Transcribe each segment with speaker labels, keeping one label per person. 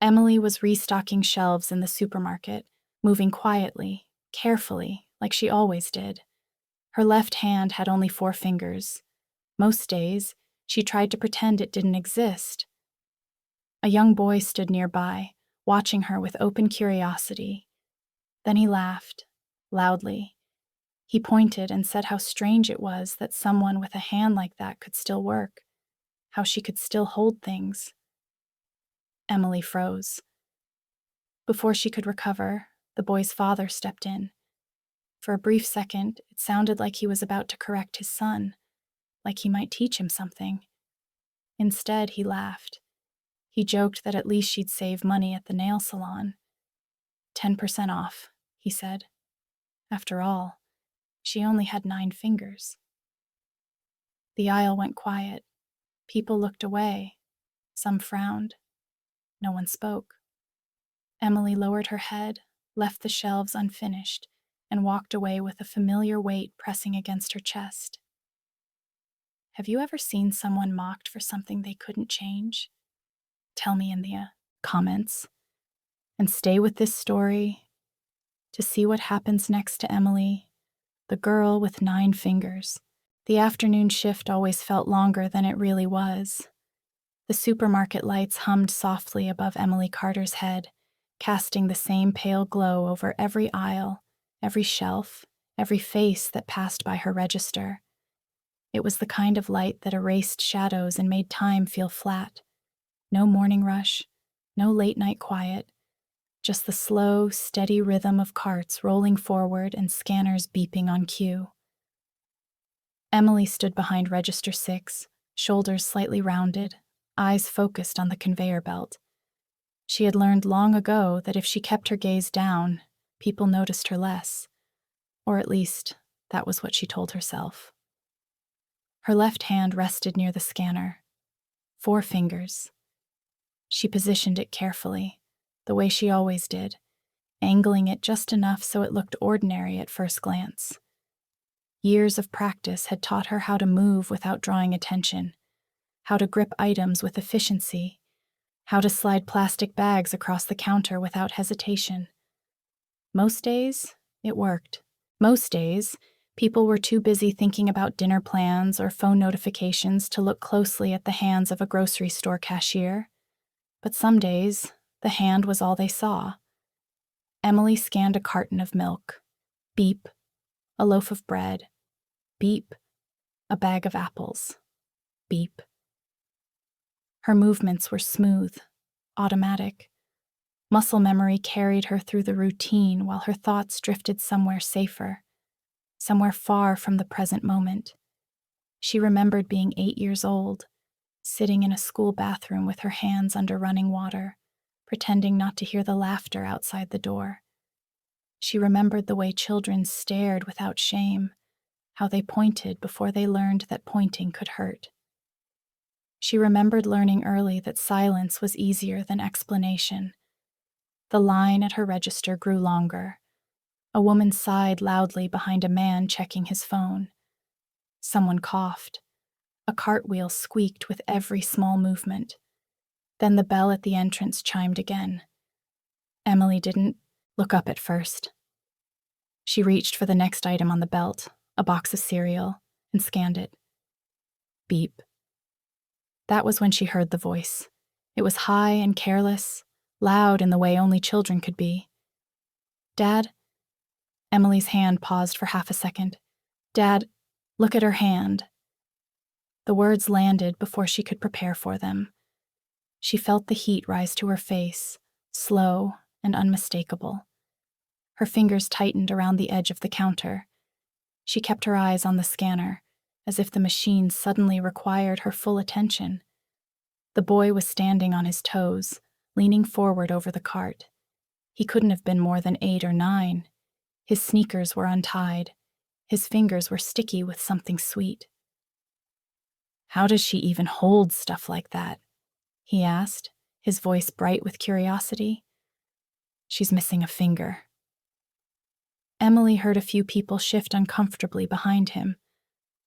Speaker 1: Emily was restocking shelves in the supermarket, moving quietly, carefully, like she always did. Her left hand had only 4 fingers. Most days, she tried to pretend it didn't exist. A young boy stood nearby, watching her with open curiosity. Then he laughed, loudly. He pointed and said how strange it was that someone with a hand like that could still work, how she could still hold things. Emily froze. Before she could recover, the boy's father stepped in. For a brief second, it sounded like he was about to correct his son, like he might teach him something. Instead, he laughed. He joked that at least she'd save money at the nail salon. 10% off, he said. After all, she only had 9 fingers. The aisle went quiet. People looked away. Some frowned. No one spoke. Emily lowered her head, left the shelves unfinished, and walked away with a familiar weight pressing against her chest. Have you ever seen someone mocked for something they couldn't change? Tell me in the comments. And stay with this story to see what happens next to Emily, the girl with 9 fingers. The afternoon shift always felt longer than it really was. The supermarket lights hummed softly above Emily Carter's head, casting the same pale glow over every aisle, every shelf, every face that passed by her register. It was the kind of light that erased shadows and made time feel flat. No morning rush, no late-night quiet, just the slow, steady rhythm of carts rolling forward and scanners beeping on cue. Emily stood behind Register 6, shoulders slightly rounded, eyes focused on the conveyor belt. She had learned long ago that if she kept her gaze down, people noticed her less. Or at least, that was what she told herself. Her left hand rested near the scanner. 4 fingers. She positioned it carefully, the way she always did, angling it just enough so it looked ordinary at first glance. Years of practice had taught her how to move without drawing attention, how to grip items with efficiency, how to slide plastic bags across the counter without hesitation. Most days, it worked. Most days, people were too busy thinking about dinner plans or phone notifications to look closely at the hands of a grocery store cashier. But some days, the hand was all they saw. Emily scanned a carton of milk. Beep. A loaf of bread. Beep. A bag of apples. Beep. Her movements were smooth, automatic. Muscle memory carried her through the routine while her thoughts drifted somewhere safer, somewhere far from the present moment. She remembered being 8 years old, sitting in a school bathroom with her hands under running water, pretending not to hear the laughter outside the door. She remembered the way children stared without shame, how they pointed before they learned that pointing could hurt. She remembered learning early that silence was easier than explanation. The line at her register grew longer. A woman sighed loudly behind a man checking his phone. Someone coughed. A cartwheel squeaked with every small movement. Then the bell at the entrance chimed again. Emily didn't look up at first. She reached for the next item on the belt, a box of cereal, and scanned it. Beep. That was when she heard the voice. It was high and careless, loud in the way only children could be. Dad? Emily's hand paused for half a second. Dad, look at her hand. The words landed before she could prepare for them. She felt the heat rise to her face, slow and unmistakable. Her fingers tightened around the edge of the counter. She kept her eyes on the scanner, as if the machine suddenly required her full attention. The boy was standing on his toes, leaning forward over the cart. He couldn't have been more than 8 or 9. His sneakers were untied. His fingers were sticky with something sweet. How does she even hold stuff like that? He asked, his voice bright with curiosity. She's missing a finger. Emily heard a few people shift uncomfortably behind him.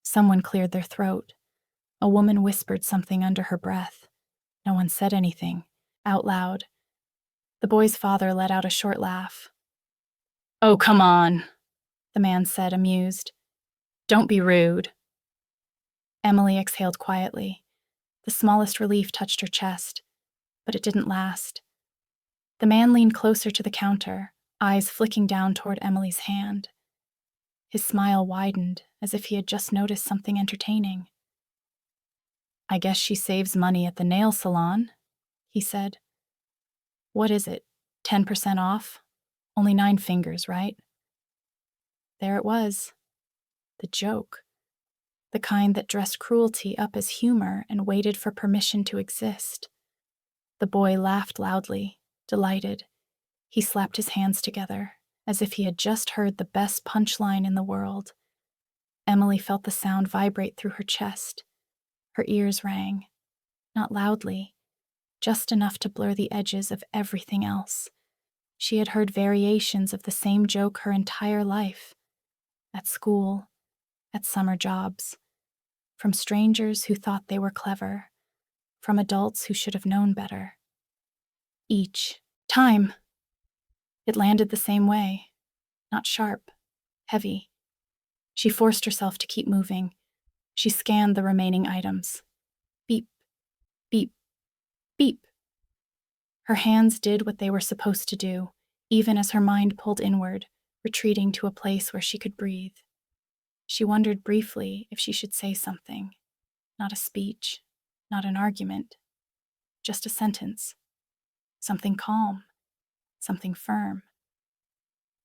Speaker 1: Someone cleared their throat. A woman whispered something under her breath. No one said anything, out loud, The boy's father let out a short laugh. "Oh, come on," the man said, amused. "Don't be rude." Emily exhaled quietly. The smallest relief touched her chest, but it didn't last. The man leaned closer to the counter, eyes flicking down toward Emily's hand. His smile widened, as if he had just noticed something entertaining. "I guess she saves money at the nail salon," he said. "What is it, 10% off? Only 9 fingers, right?" There it was. The joke. The kind that dressed cruelty up as humor and waited for permission to exist. The boy laughed loudly, delighted. He slapped his hands together, as if he had just heard the best punchline in the world. Emily felt the sound vibrate through her chest. Her ears rang, not loudly, just enough to blur the edges of everything else. She had heard variations of the same joke her entire life. At school, at summer jobs, from strangers who thought they were clever, from adults who should have known better. Each time, it landed the same way, not sharp, heavy. She forced herself to keep moving. She scanned the remaining items. Beep, beep, beep. Her hands did what they were supposed to do, even as her mind pulled inward, retreating to a place where she could breathe. She wondered briefly if she should say something. Not a speech, not an argument, just a sentence. Something calm, something firm.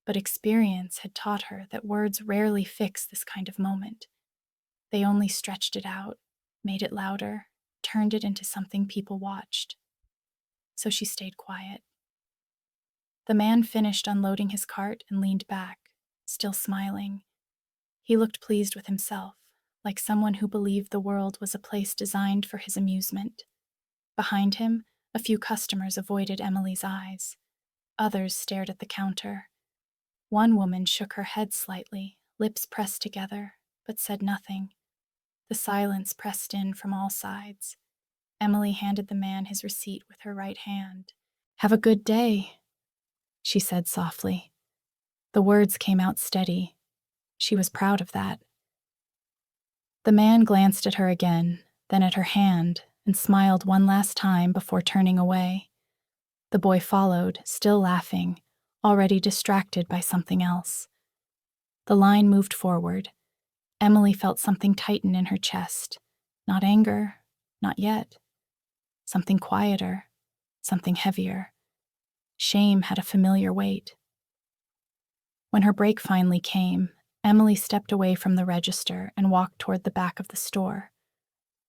Speaker 1: But experience had taught her that words rarely fix this kind of moment. They only stretched it out, made it louder, turned it into something people watched. So she stayed quiet. The man finished unloading his cart and leaned back, still smiling. He looked pleased with himself, like someone who believed the world was a place designed for his amusement. Behind him, a few customers avoided Emily's eyes. Others stared at the counter. One woman shook her head slightly, lips pressed together, but said nothing. The silence pressed in from all sides. Emily handed the man his receipt with her right hand. "Have a good day," she said softly. The words came out steady. She was proud of that. The man glanced at her again, then at her hand, and smiled one last time before turning away. The boy followed, still laughing, already distracted by something else. The line moved forward. Emily felt something tighten in her chest. Not anger, not yet. Something quieter, something heavier. Shame had a familiar weight. When her break finally came, Emily stepped away from the register and walked toward the back of the store.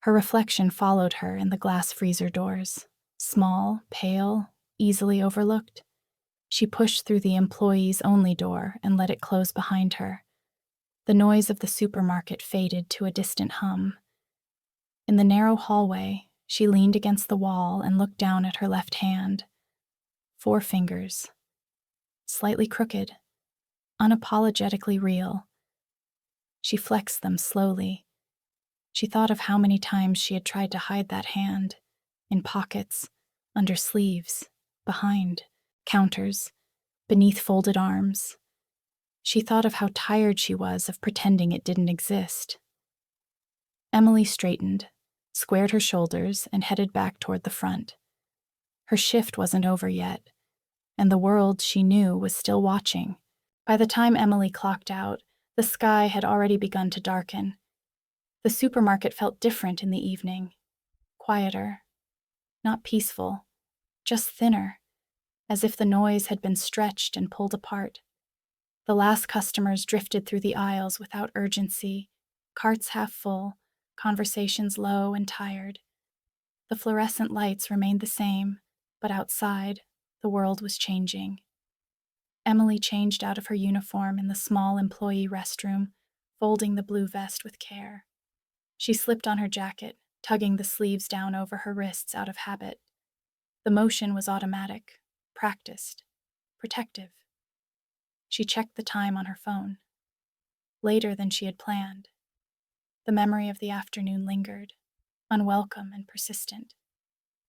Speaker 1: Her reflection followed her in the glass freezer doors. Small, pale, easily overlooked. She pushed through the employees-only door and let it close behind her. The noise of the supermarket faded to a distant hum. In the narrow hallway, she leaned against the wall and looked down at her left hand. 4 fingers. Slightly crooked. Unapologetically real. She flexed them slowly. She thought of how many times she had tried to hide that hand. In pockets, under sleeves, behind, counters, beneath folded arms. She thought of how tired she was of pretending it didn't exist. Emily straightened, squared her shoulders, and headed back toward the front. Her shift wasn't over yet, and the world she knew was still watching. By the time Emily clocked out, the sky had already begun to darken. The supermarket felt different in the evening. Quieter. Not peaceful. Just thinner. As if the noise had been stretched and pulled apart. The last customers drifted through the aisles without urgency, carts half full, conversations low and tired. The fluorescent lights remained the same, but outside, the world was changing. Emily changed out of her uniform in the small employee restroom, folding the blue vest with care. She slipped on her jacket, tugging the sleeves down over her wrists out of habit. The motion was automatic, practiced, protective. She checked the time on her phone. Later than she had planned. The memory of the afternoon lingered, unwelcome and persistent.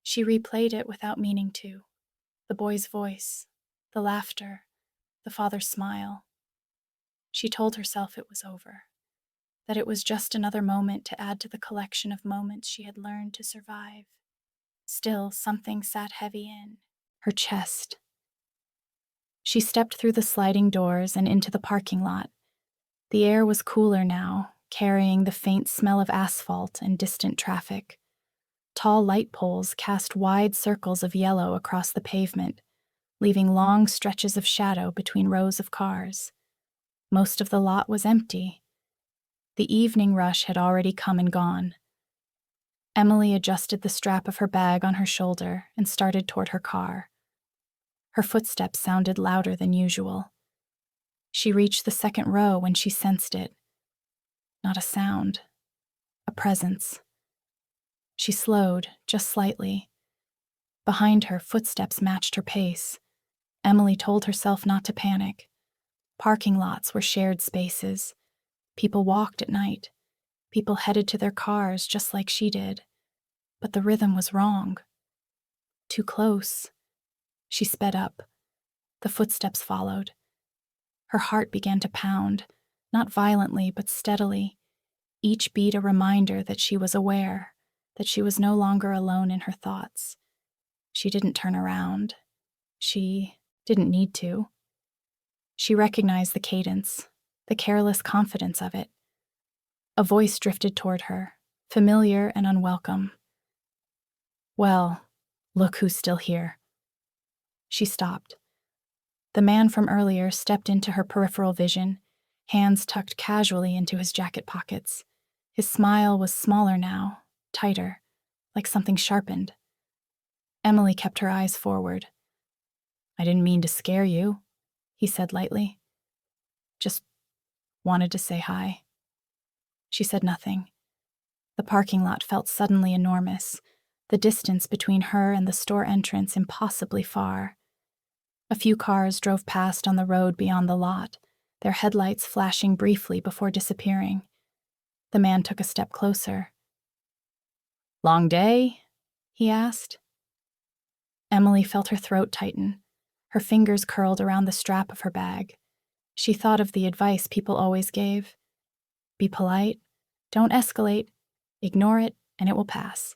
Speaker 1: She replayed it without meaning to. The boy's voice, the laughter, the father's smile. She told herself it was over, that it was just another moment to add to the collection of moments she had learned to survive. Still, something sat heavy in her chest. She stepped through the sliding doors and into the parking lot. The air was cooler now, carrying the faint smell of asphalt and distant traffic. Tall light poles cast wide circles of yellow across the pavement, leaving long stretches of shadow between rows of cars. Most of the lot was empty. The evening rush had already come and gone. Emily adjusted the strap of her bag on her shoulder and started toward her car. Her footsteps sounded louder than usual. She reached the second row when she sensed it. Not a sound, a presence. She slowed, just slightly. Behind her, footsteps matched her pace. Emily told herself not to panic. Parking lots were shared spaces. People walked at night. People headed to their cars just like she did. But the rhythm was wrong. Too close. She sped up. The footsteps followed. Her heart began to pound, not violently but steadily, each beat a reminder that she was aware, that she was no longer alone in her thoughts. She didn't turn around. She didn't need to. She recognized the cadence, the careless confidence of it. A voice drifted toward her, familiar and unwelcome. "Well, look who's still here." She stopped. The man from earlier stepped into her peripheral vision, hands tucked casually into his jacket pockets. His smile was smaller now, tighter, like something sharpened. Emily kept her eyes forward. "I didn't mean to scare you," he said lightly. "Just wanted to say hi." She said nothing. The parking lot felt suddenly enormous, the distance between her and the store entrance impossibly far. A few cars drove past on the road beyond the lot, their headlights flashing briefly before disappearing. The man took a step closer. "Long day?" he asked. Emily felt her throat tighten. Her fingers curled around the strap of her bag. She thought of the advice people always gave. Be polite, don't escalate, ignore it, and it will pass.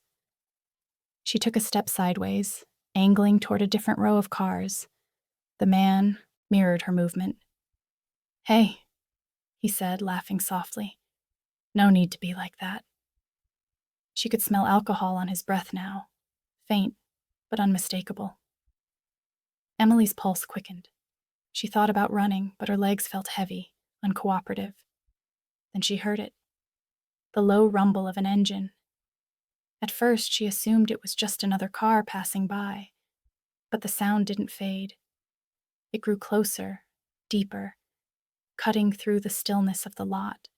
Speaker 1: She took a step sideways, angling toward a different row of cars. The man mirrored her movement. "Hey," he said, laughing softly. "No need to be like that." She could smell alcohol on his breath now, faint but unmistakable. Emily's pulse quickened. She thought about running, but her legs felt heavy, uncooperative. Then she heard it, the low rumble of an engine. At first, she assumed it was just another car passing by, but the sound didn't fade. It grew closer, deeper, cutting through the stillness of the lot.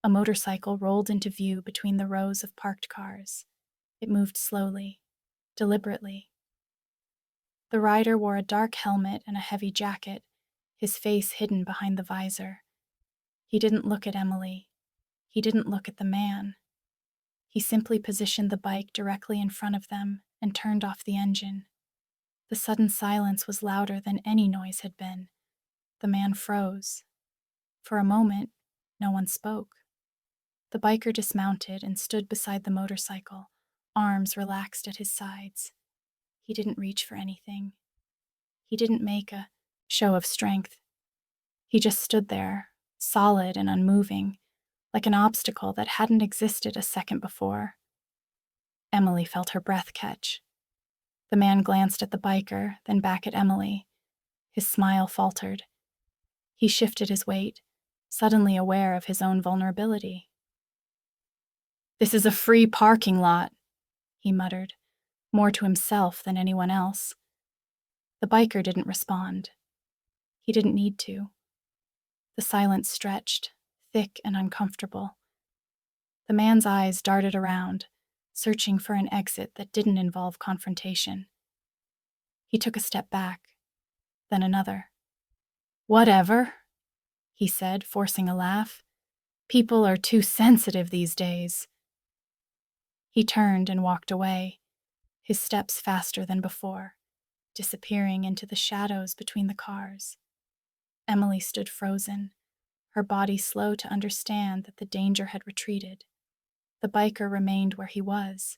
Speaker 1: A motorcycle rolled into view between the rows of parked cars. It moved slowly, deliberately. The rider wore a dark helmet and a heavy jacket, his face hidden behind the visor. He didn't look at Emily. He didn't look at the man. He simply positioned the bike directly in front of them and turned off the engine. The sudden silence was louder than any noise had been. The man froze. For a moment, no one spoke. The biker dismounted and stood beside the motorcycle, arms relaxed at his sides. He didn't reach for anything. He didn't make a show of strength. He just stood there, solid and unmoving, like an obstacle that hadn't existed a second before. Emily felt her breath catch. The man glanced at the biker, then back at Emily. His smile faltered. He shifted his weight, suddenly aware of his own vulnerability. "This is a free parking lot," he muttered, more to himself than anyone else. The biker didn't respond. He didn't need to. The silence stretched, thick and uncomfortable. The man's eyes darted around, searching for an exit that didn't involve confrontation. He took a step back, then another. "Whatever," he said, forcing a laugh. "People are too sensitive these days." He turned and walked away, his steps faster than before. disappearing into the shadows between the cars. Emily stood frozen, her body slow to understand that the danger had retreated. The biker remained where he was.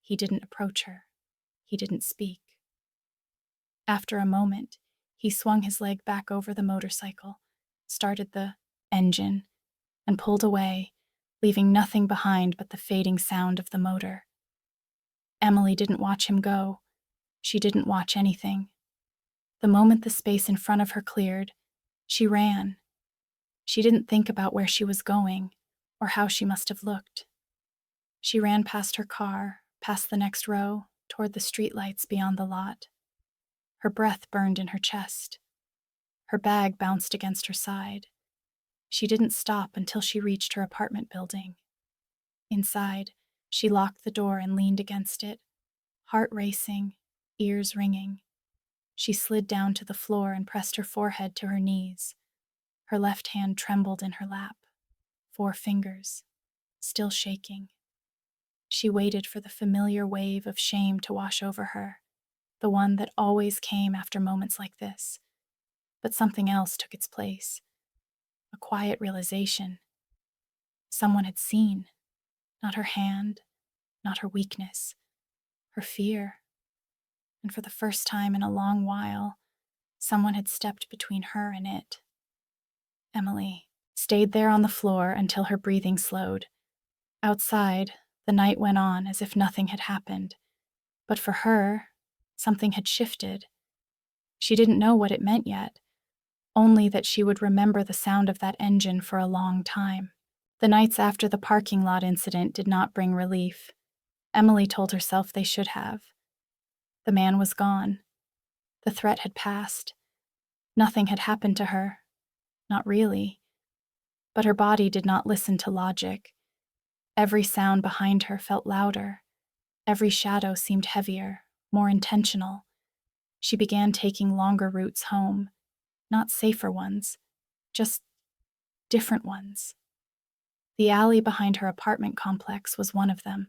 Speaker 1: He didn't approach her. He didn't speak. After a moment, he swung his leg back over the motorcycle, started the engine, and pulled away, leaving nothing behind but the fading sound of the motor. Emily didn't watch him go. She didn't watch anything. The moment the space in front of her cleared, she ran. She didn't think about where she was going or how she must have looked. She ran past her car, past the next row, toward the streetlights beyond the lot. Her breath burned in her chest. Her bag bounced against her side. She didn't stop until she reached her apartment building. Inside, she locked the door and leaned against it, heart racing, ears ringing. She slid down to the floor and pressed her forehead to her knees. Her left hand trembled in her lap, 4 fingers, still shaking. She waited for the familiar wave of shame to wash over her, the one that always came after moments like this. But something else took its place, a quiet realization. Someone had seen, not her hand, not her weakness, her fear. And for the first time in a long while, someone had stepped between her and it. Emily stayed there on the floor until her breathing slowed. Outside, the night went on as if nothing had happened. But for her, something had shifted. She didn't know what it meant yet, only that she would remember the sound of that engine for a long time. The nights after the parking lot incident did not bring relief. Emily told herself they should have. The man was gone. The threat had passed. Nothing had happened to her. Not really. But her body did not listen to logic. Every sound behind her felt louder. Every shadow seemed heavier, more intentional. She began taking longer routes home. Not safer ones, just different ones. The alley behind her apartment complex was one of them.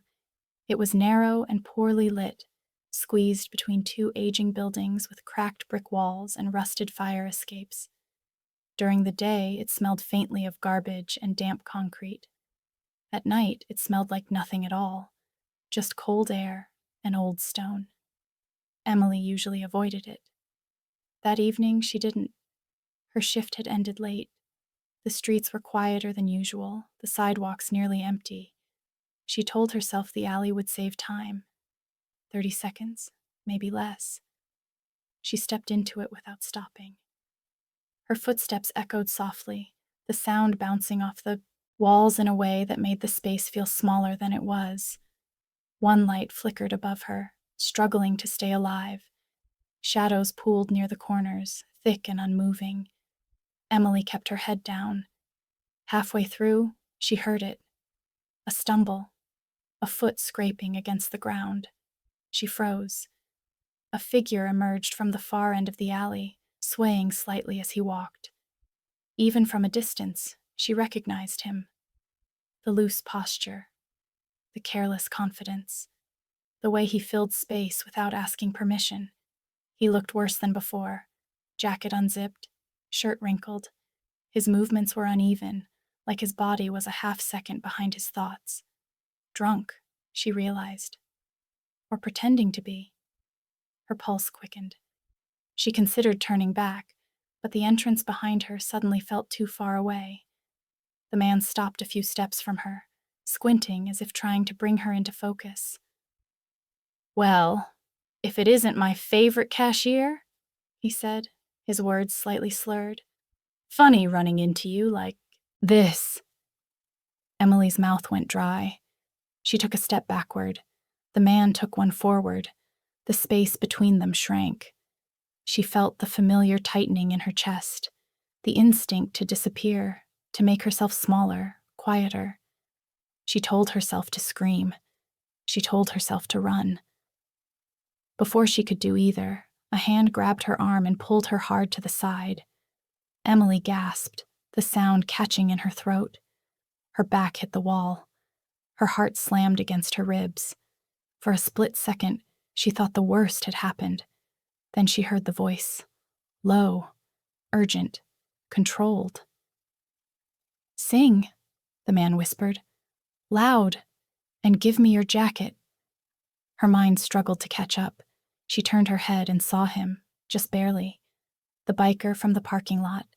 Speaker 1: It was narrow and poorly lit, squeezed between 2 aging buildings with cracked brick walls and rusted fire escapes. During the day, it smelled faintly of garbage and damp concrete. At night, it smelled like nothing at all, just cold air and old stone. Emily usually avoided it. That evening, she didn't. Her shift had ended late. The streets were quieter than usual, the sidewalks nearly empty. She told herself the alley would save time. 30 seconds, maybe less. She stepped into it without stopping. Her footsteps echoed softly, the sound bouncing off the walls in a way that made the space feel smaller than it was. One light flickered above her, struggling to stay alive. Shadows pooled near the corners, thick and unmoving. Emily kept her head down. Halfway through, she heard it. A stumble, a foot scraping against the ground. She froze. A figure emerged from the far end of the alley, swaying slightly as he walked. Even from a distance, she recognized him. The loose posture, the careless confidence, the way he filled space without asking permission. He looked worse than before, jacket unzipped, shirt wrinkled. His movements were uneven, like his body was a half-second behind his thoughts. Drunk, she realized. Or pretending to be. Her pulse quickened. She considered turning back, but the entrance behind her suddenly felt too far away. The man stopped a few steps from her, squinting as if trying to bring her into focus. "Well, if it isn't my favorite cashier," he said, his words slightly slurred. "Funny running into you like this." Emily's mouth went dry. She took a step backward. The man took one forward. The space between them shrank. She felt the familiar tightening in her chest, the instinct to disappear, to make herself smaller, quieter. She told herself to scream. She told herself to run. Before she could do either, a hand grabbed her arm and pulled her hard to the side. Emily gasped, the sound catching in her throat. Her back hit the wall. Her heart slammed against her ribs. For a split second, she thought the worst had happened. Then she heard the voice, low, urgent, controlled. "Sing," the man whispered, "loud, and give me your jacket." Her mind struggled to catch up. She turned her head and saw him, just barely. The biker from the parking lot,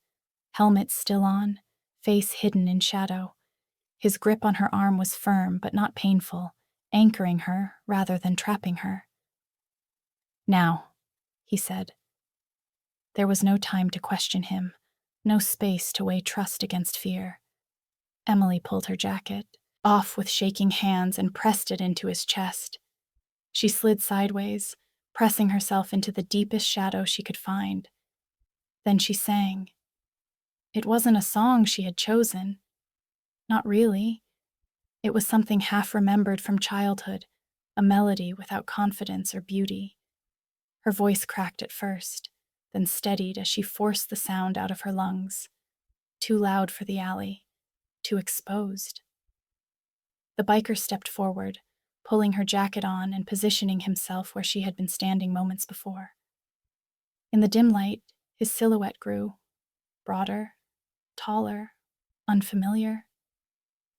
Speaker 1: helmet still on, face hidden in shadow. His grip on her arm was firm but not painful, anchoring her rather than trapping her. "Now," he said. There was no time to question him, no space to weigh trust against fear. Emily pulled her jacket off with shaking hands and pressed it into his chest. She slid sideways, pressing herself into the deepest shadow she could find. Then she sang. It wasn't a song she had chosen. Not really. It was something half-remembered from childhood, a melody without confidence or beauty. Her voice cracked at first, then steadied as she forced the sound out of her lungs. Too loud for the alley, too exposed. The biker stepped forward, pulling her jacket on and positioning himself where she had been standing moments before. In the dim light, his silhouette grew, broader, taller, unfamiliar.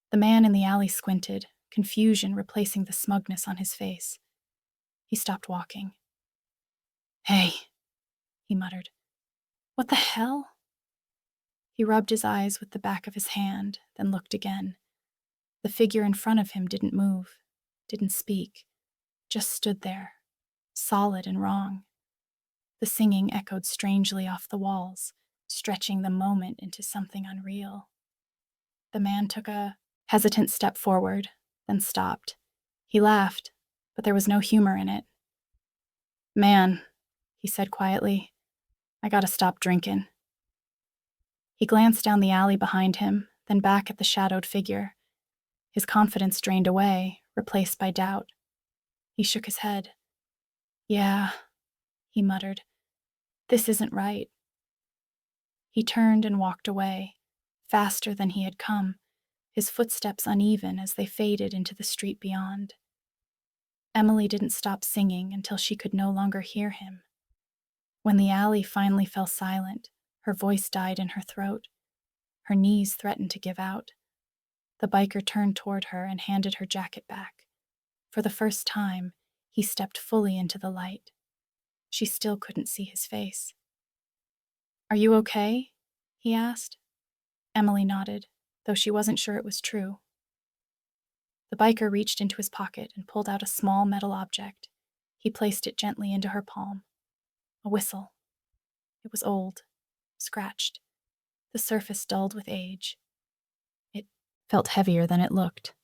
Speaker 1: The man in the alley squinted, confusion replacing the smugness on his face. He stopped walking. "Hey," he muttered. "What the hell?" He rubbed his eyes with the back of his hand, then looked again. The figure in front of him didn't move, didn't speak, just stood there, solid and wrong. The singing echoed strangely off the walls, stretching the moment into something unreal. The man took a hesitant step forward, then stopped. He laughed, but there was no humor in it. "Man," he said quietly, "I gotta stop drinking." He glanced down the alley behind him, then back at the shadowed figure. His confidence drained away, replaced by doubt. He shook his head. "Yeah," he muttered, "this isn't right." He turned and walked away, faster than he had come, his footsteps uneven as they faded into the street beyond. Emily didn't stop singing until she could no longer hear him. When the alley finally fell silent, her voice died in her throat. Her knees threatened to give out. The biker turned toward her and handed her jacket back. For the first time, he stepped fully into the light. She still couldn't see his face. "Are you okay?" he asked. Emily nodded, though she wasn't sure it was true. The biker reached into his pocket and pulled out a small metal object. He placed it gently into her palm. A whistle. It was old, scratched, the surface dulled with age. It felt heavier than it looked.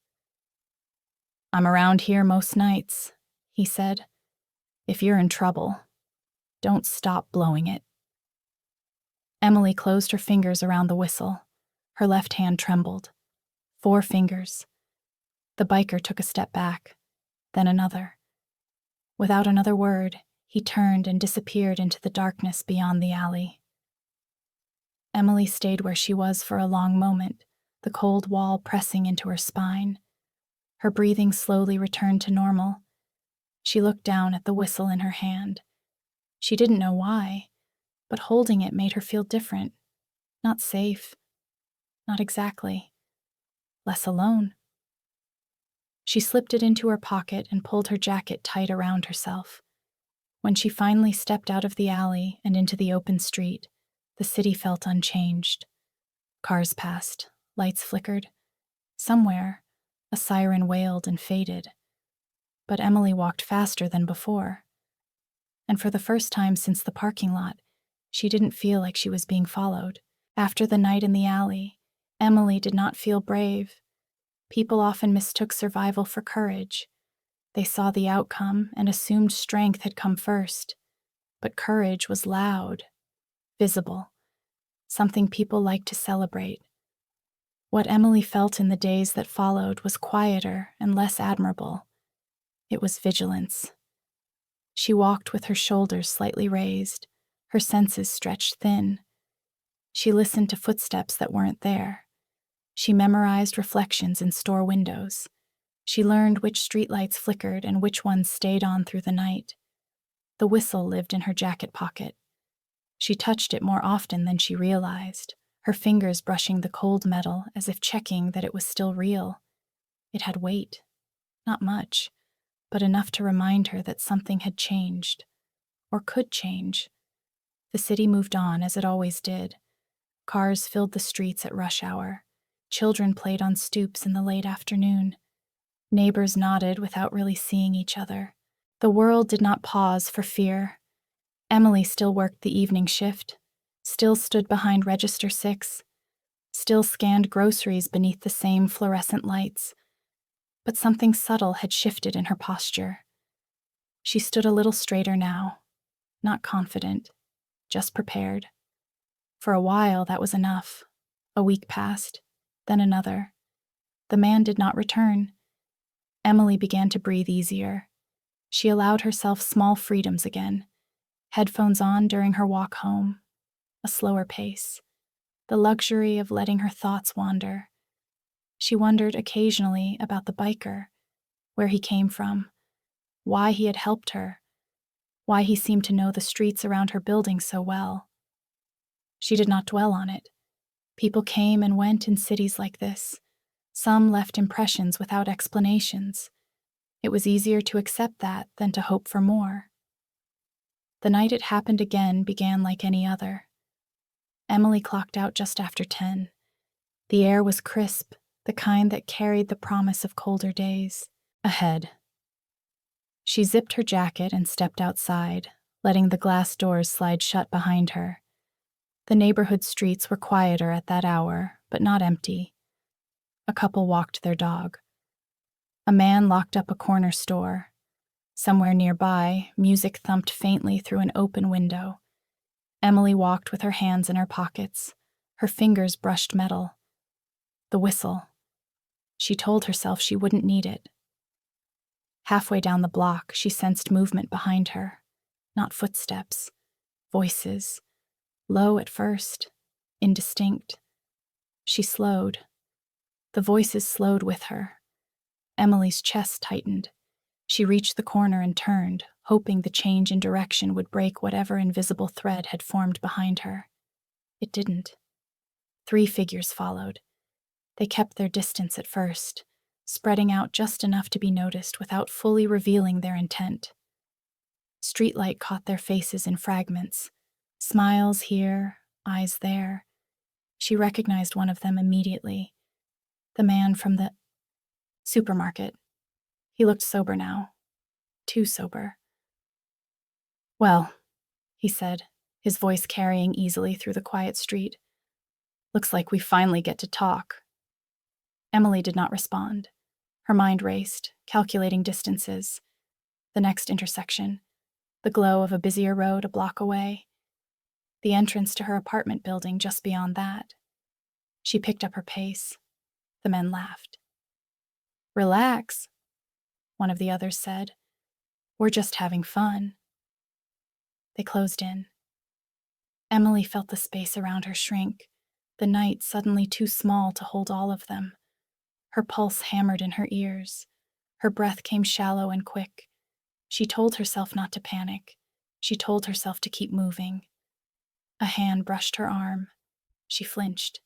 Speaker 1: "I'm around here most nights," he said. "If you're in trouble, don't stop blowing it." Emily closed her fingers around the whistle. Her left hand trembled. 4 fingers. The biker took a step back, then another. Without another word, he turned and disappeared into the darkness beyond the alley. Emily stayed where she was for a long moment, the cold wall pressing into her spine. Her breathing slowly returned to normal. She looked down at the whistle in her hand. She didn't know why, but holding it made her feel different. Not safe. Not exactly. Less alone. She slipped it into her pocket and pulled her jacket tight around herself. When she finally stepped out of the alley and into the open street, the city felt unchanged. Cars passed, lights flickered. Somewhere, a siren wailed and faded. But Emily walked faster than before. And for the first time since the parking lot, she didn't feel like she was being followed. After the night in the alley, Emily did not feel brave. People often mistook survival for courage. They saw the outcome and assumed strength had come first. But courage was loud, visible, something people liked to celebrate. What Emily felt in the days that followed was quieter and less admirable. It was vigilance. She walked with her shoulders slightly raised, her senses stretched thin. She listened to footsteps that weren't there. She memorized reflections in store windows. She learned which streetlights flickered and which ones stayed on through the night. The whistle lived in her jacket pocket. She touched it more often than she realized, her fingers brushing the cold metal as if checking that it was still real. It had weight. Not much, but enough to remind her that something had changed, or could change. The city moved on as it always did. Cars filled the streets at rush hour. Children played on stoops in the late afternoon. Neighbors nodded without really seeing each other. The world did not pause for fear. Emily still worked the evening shift, still stood behind register 6, still scanned groceries beneath the same fluorescent lights. But something subtle had shifted in her posture. She stood a little straighter now, not confident, just prepared. For a while, that was enough. A week passed, then another. The man did not return. Emily began to breathe easier. She allowed herself small freedoms again. Headphones on during her walk home. A slower pace. The luxury of letting her thoughts wander. She wondered occasionally about the biker, where he came from, why he had helped her, why he seemed to know the streets around her building so well. She did not dwell on it. People came and went in cities like this. Some left impressions without explanations. It was easier to accept that than to hope for more. The night it happened again began like any other. Emily clocked out just after 10. The air was crisp, the kind that carried the promise of colder days ahead. She zipped her jacket and stepped outside, letting the glass doors slide shut behind her. The neighborhood streets were quieter at that hour, but not empty. A couple walked their dog. A man locked up a corner store. Somewhere nearby, music thumped faintly through an open window. Emily walked with her hands in her pockets. Her fingers brushed metal. The whistle. She told herself she wouldn't need it. Halfway down the block, she sensed movement behind her. Not footsteps. Voices. Low at first. Indistinct. She slowed. The voices slowed with her. Emily's chest tightened. She reached the corner and turned, hoping the change in direction would break whatever invisible thread had formed behind her. It didn't. 3 figures followed. They kept their distance at first, spreading out just enough to be noticed without fully revealing their intent. Streetlight caught their faces in fragments. Smiles here, eyes there. She recognized one of them immediately. The man from the supermarket. He looked sober now. Too sober. "Well," he said, his voice carrying easily through the quiet street. "Looks like we finally get to talk." Emily did not respond. Her mind raced, calculating distances. The next intersection. The glow of a busier road a block away. The entrance to her apartment building just beyond that. She picked up her pace. The men laughed. "Relax," one of the others said. "We're just having fun." They closed in. Emily felt the space around her shrink, the night suddenly too small to hold all of them. Her pulse hammered in her ears. Her breath came shallow and quick. She told herself not to panic. She told herself to keep moving. A hand brushed her arm. She flinched.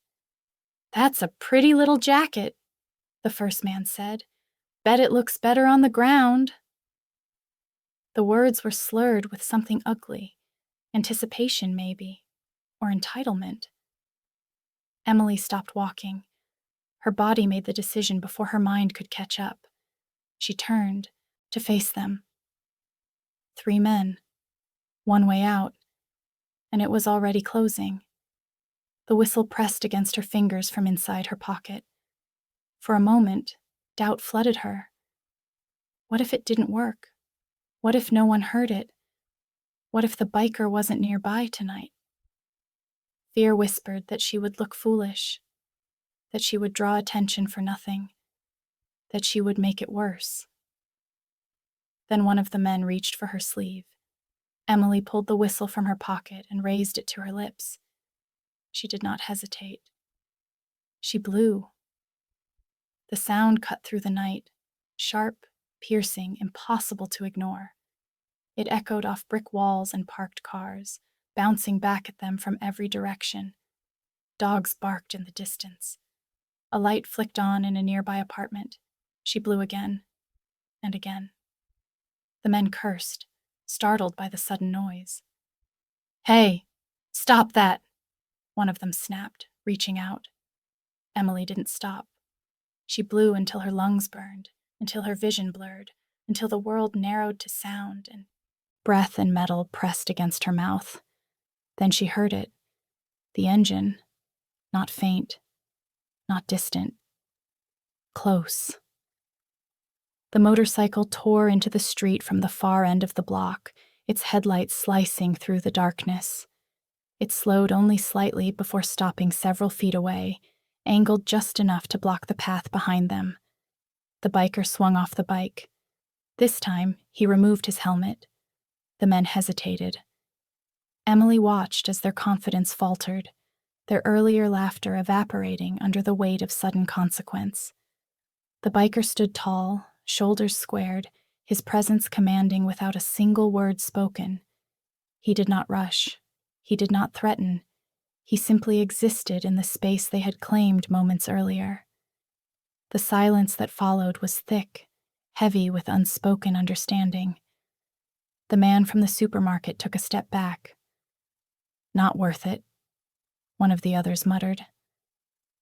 Speaker 1: "That's a pretty little jacket," the first man said. "Bet it looks better on the ground." The words were slurred with something ugly. Anticipation, maybe. Or entitlement. Emily stopped walking. Her body made the decision before her mind could catch up. She turned to face them. 3 men. One way out. And it was already closing. The whistle pressed against her fingers from inside her pocket. For a moment, doubt flooded her. What if it didn't work? What if no one heard it? What if the biker wasn't nearby tonight? Fear whispered that she would look foolish, that she would draw attention for nothing, that she would make it worse. Then one of the men reached for her sleeve. Emily pulled the whistle from her pocket and raised it to her lips. She did not hesitate. She blew. The sound cut through the night, sharp, piercing, impossible to ignore. It echoed off brick walls and parked cars, bouncing back at them from every direction. Dogs barked in the distance. A light flicked on in a nearby apartment. She blew again and again. The men cursed, startled by the sudden noise. "Hey, stop that!" one of them snapped, reaching out. Emily didn't stop. She blew until her lungs burned, until her vision blurred, until the world narrowed to sound, and breath and metal pressed against her mouth. Then she heard it. The engine. Not faint. Not distant. Close. The motorcycle tore into the street from the far end of the block, its headlights slicing through the darkness. It slowed only slightly before stopping several feet away, angled just enough to block the path behind them. The biker swung off the bike. This time, he removed his helmet. The men hesitated. Emily watched as their confidence faltered, their earlier laughter evaporating under the weight of sudden consequence. The biker stood tall, shoulders squared, his presence commanding without a single word spoken. He did not rush. He did not threaten. He simply existed in the space they had claimed moments earlier. The silence that followed was thick, heavy with unspoken understanding. The man from the supermarket took a step back. "Not worth it," one of the others muttered.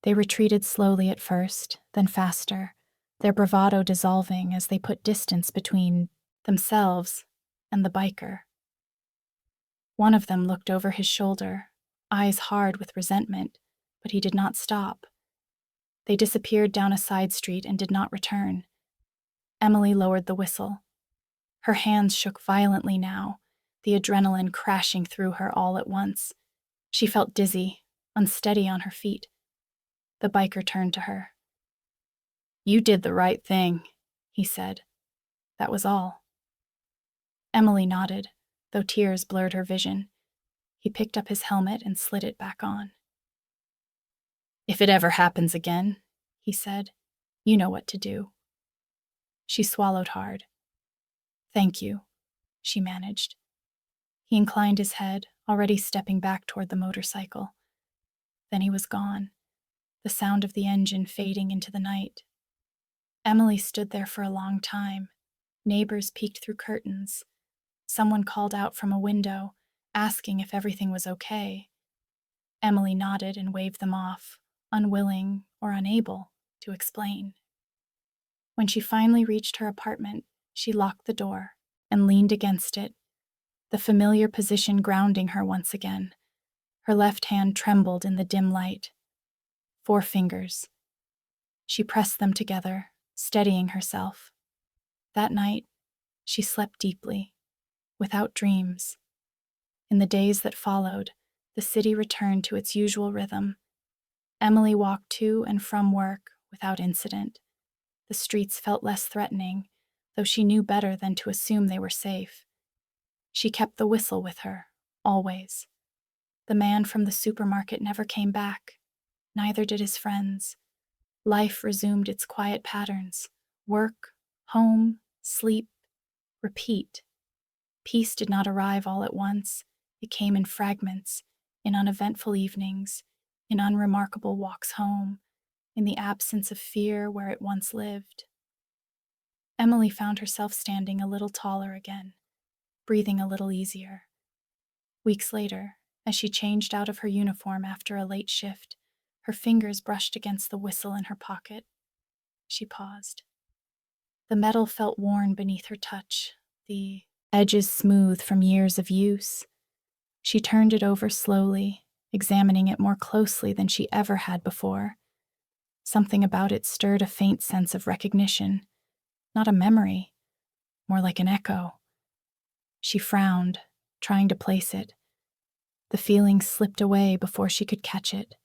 Speaker 1: They retreated slowly at first, then faster, their bravado dissolving as they put distance between themselves and the biker. One of them looked over his shoulder, eyes hard with resentment, but he did not stop. They disappeared down a side street and did not return. Emily lowered the whistle. Her hands shook violently now, the adrenaline crashing through her all at once. She felt dizzy, unsteady on her feet. The biker turned to her. "You did the right thing," he said. That was all. Emily nodded, though tears blurred her vision. He picked up his helmet and slid it back on. "If it ever happens again," he said, "you know what to do." She swallowed hard. "Thank you," she managed. He inclined his head, already stepping back toward the motorcycle. Then he was gone, the sound of the engine fading into the night. Emily stood there for a long time. Neighbors peeked through curtains. Someone called out from a window, asking if everything was okay. Emily nodded and waved them off, unwilling or unable to explain. When she finally reached her apartment, she locked the door and leaned against it, the familiar position grounding her once again. Her left hand trembled in the dim light. 4 fingers. She pressed them together, steadying herself. That night, she slept deeply, without dreams. In the days that followed, the city returned to its usual rhythm. Emily walked to and from work without incident. The streets felt less threatening, though she knew better than to assume they were safe. She kept the whistle with her, always. The man from the supermarket never came back. Neither did his friends. Life resumed its quiet patterns. Work, home, sleep, repeat. Peace did not arrive all at once. It came in fragments, in uneventful evenings, in unremarkable walks home, in the absence of fear where it once lived. Emily found herself standing a little taller again, breathing a little easier. Weeks later, as she changed out of her uniform after a late shift, her fingers brushed against the whistle in her pocket. She paused. The metal felt worn beneath her touch, the edges smooth from years of use. She turned it over slowly, examining it more closely than she ever had before. Something about it stirred a faint sense of recognition, not a memory, more like an echo. She frowned, trying to place it. The feeling slipped away before she could catch it.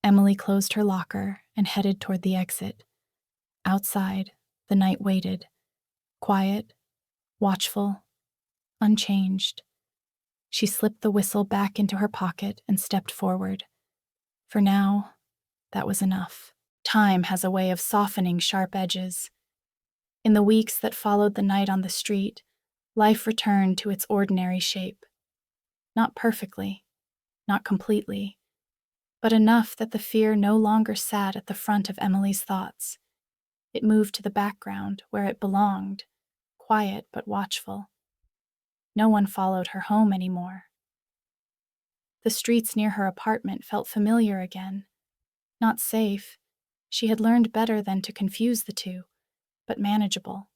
Speaker 1: Emily closed her locker and headed toward the exit. Outside, the night waited, quiet, watchful, unchanged. She slipped the whistle back into her pocket and stepped forward. For now, that was enough. Time has a way of softening sharp edges. In the weeks that followed the night on the street, Life returned to its ordinary shape. Not perfectly, not completely, but enough that the fear no longer sat at the front of Emily's thoughts. It moved to the background, where it belonged, quiet but watchful. No one followed her home anymore. The streets near her apartment felt familiar again. Not safe. She had learned better than to confuse the two, but manageable.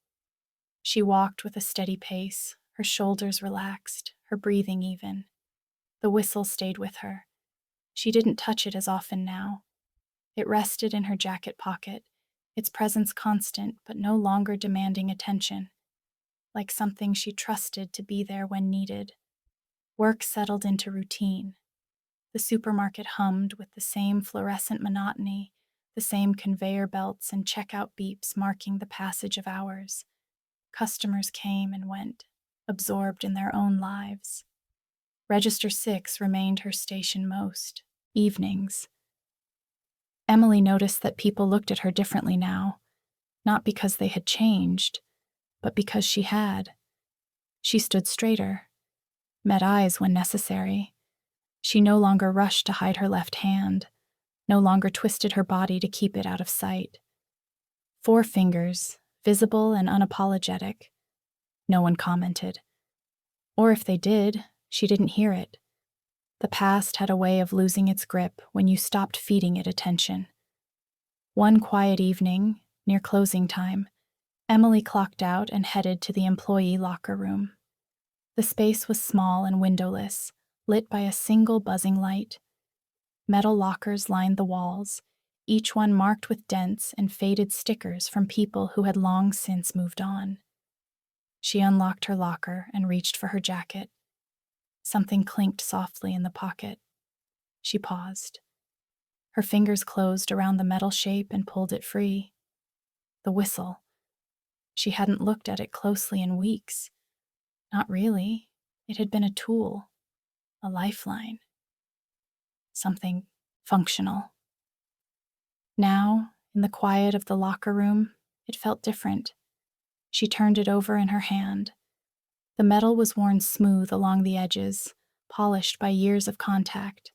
Speaker 1: She walked with a steady pace, her shoulders relaxed, her breathing even. The whistle stayed with her. She didn't touch it as often now. It rested in her jacket pocket, its presence constant but no longer demanding attention, like something she trusted to be there when needed. Work settled into routine. The supermarket hummed with the same fluorescent monotony, the same conveyor belts and checkout beeps marking the passage of hours. Customers came and went, absorbed in their own lives. Register 6 remained her station most evenings. Emily noticed that people looked at her differently now, not because they had changed, but because she had. She stood straighter, met eyes when necessary. She no longer rushed to hide her left hand, no longer twisted her body to keep it out of sight. 4 fingers, visible and unapologetic. No one commented. Or if they did, she didn't hear it. The past had a way of losing its grip when you stopped feeding it attention. One quiet evening, near closing time, Emily clocked out and headed to the employee locker room. The space was small and windowless, lit by a single buzzing light. Metal lockers lined the walls, each one marked with dents and faded stickers from people who had long since moved on. She unlocked her locker and reached for her jacket. Something clinked softly in the pocket. She paused. Her fingers closed around the metal shape and pulled it free. The whistle. She hadn't looked at it closely in weeks. Not really. It had been a tool, a lifeline. Something functional. Now, in the quiet of the locker room, it felt different. She turned it over in her hand. The metal was worn smooth along the edges, polished by years of contact.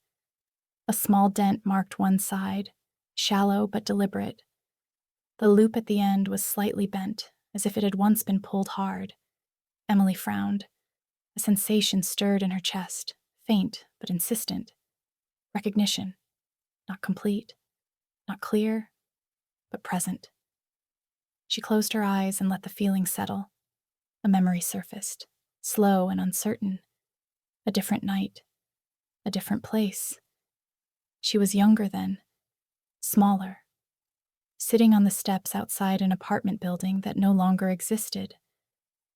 Speaker 1: A small dent marked one side, shallow but deliberate. The loop at the end was slightly bent, as if it had once been pulled hard. Emily frowned. A sensation stirred in her chest, faint but insistent. Recognition. Not complete, not clear, but present. She closed her eyes and let the feeling settle. A memory surfaced, slow and uncertain. A different night, a different place. She was younger then, smaller, sitting on the steps outside an apartment building that no longer existed.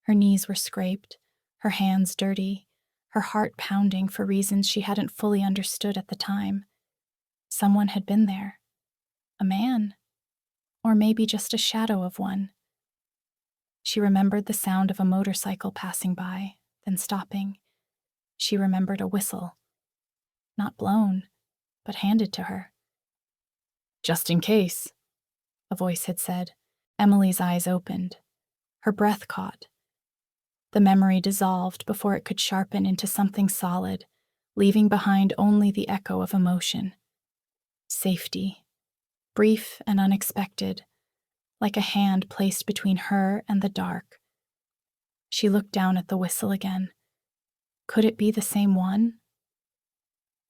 Speaker 1: Her knees were scraped, her hands dirty, her heart pounding for reasons she hadn't fully understood at the time. Someone had been there. A man. Or maybe just a shadow of one. She remembered the sound of a motorcycle passing by, then stopping. She remembered a whistle. Not blown, but handed to her. "Just in case," a voice had said. Emily's eyes opened. Her breath caught. The memory dissolved before it could sharpen into something solid, leaving behind only the echo of emotion. Safety. Brief and unexpected, like a hand placed between her and the dark. She looked down at the whistle again. Could it be the same one?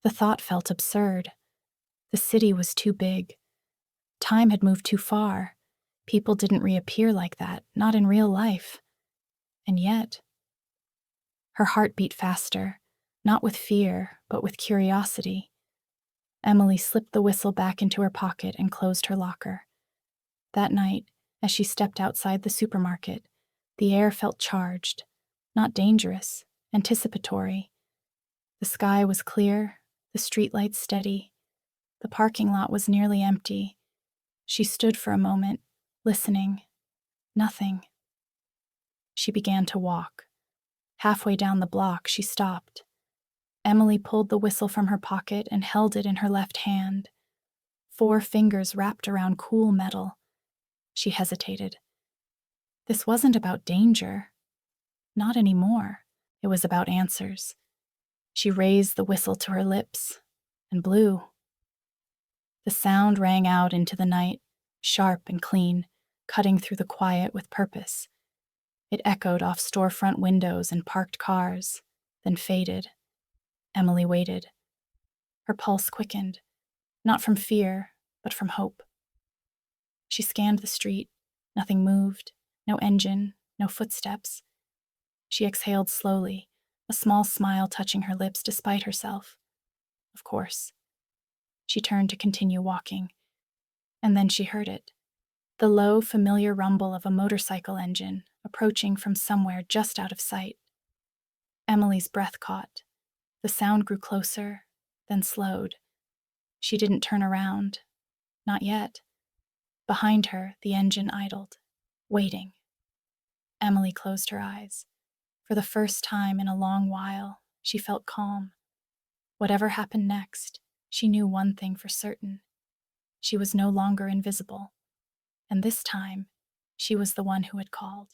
Speaker 1: The thought felt absurd. The city was too big. Time had moved too far. People didn't reappear like that, not in real life. And yet, her heart beat faster, not with fear, but with curiosity. Emily slipped the whistle back into her pocket and closed her locker. That night, as she stepped outside the supermarket, the air felt charged, not dangerous, anticipatory. The sky was clear, the streetlights steady. The parking lot was nearly empty. She stood for a moment, listening. Nothing. She began to walk. Halfway down the block, she stopped. Emily pulled the whistle from her pocket and held it in her left hand. 4 fingers wrapped around cool metal. She hesitated. This wasn't about danger. Not anymore. It was about answers. She raised the whistle to her lips and blew. The sound rang out into the night, sharp and clean, cutting through the quiet with purpose. It echoed off storefront windows and parked cars, then faded. Emily waited. Her pulse quickened, not from fear, but from hope. She scanned the street. Nothing moved, no engine, no footsteps. She exhaled slowly, a small smile touching her lips despite herself. Of course. She turned to continue walking, and then she heard it. The low, familiar rumble of a motorcycle engine approaching from somewhere just out of sight. Emily's breath caught. The sound grew closer, then slowed. She didn't turn around. Not yet. Behind her, the engine idled, waiting. Emily closed her eyes. For the first time in a long while, she felt calm. Whatever happened next, she knew one thing for certain. She was no longer invisible. And this time, she was the one who had called.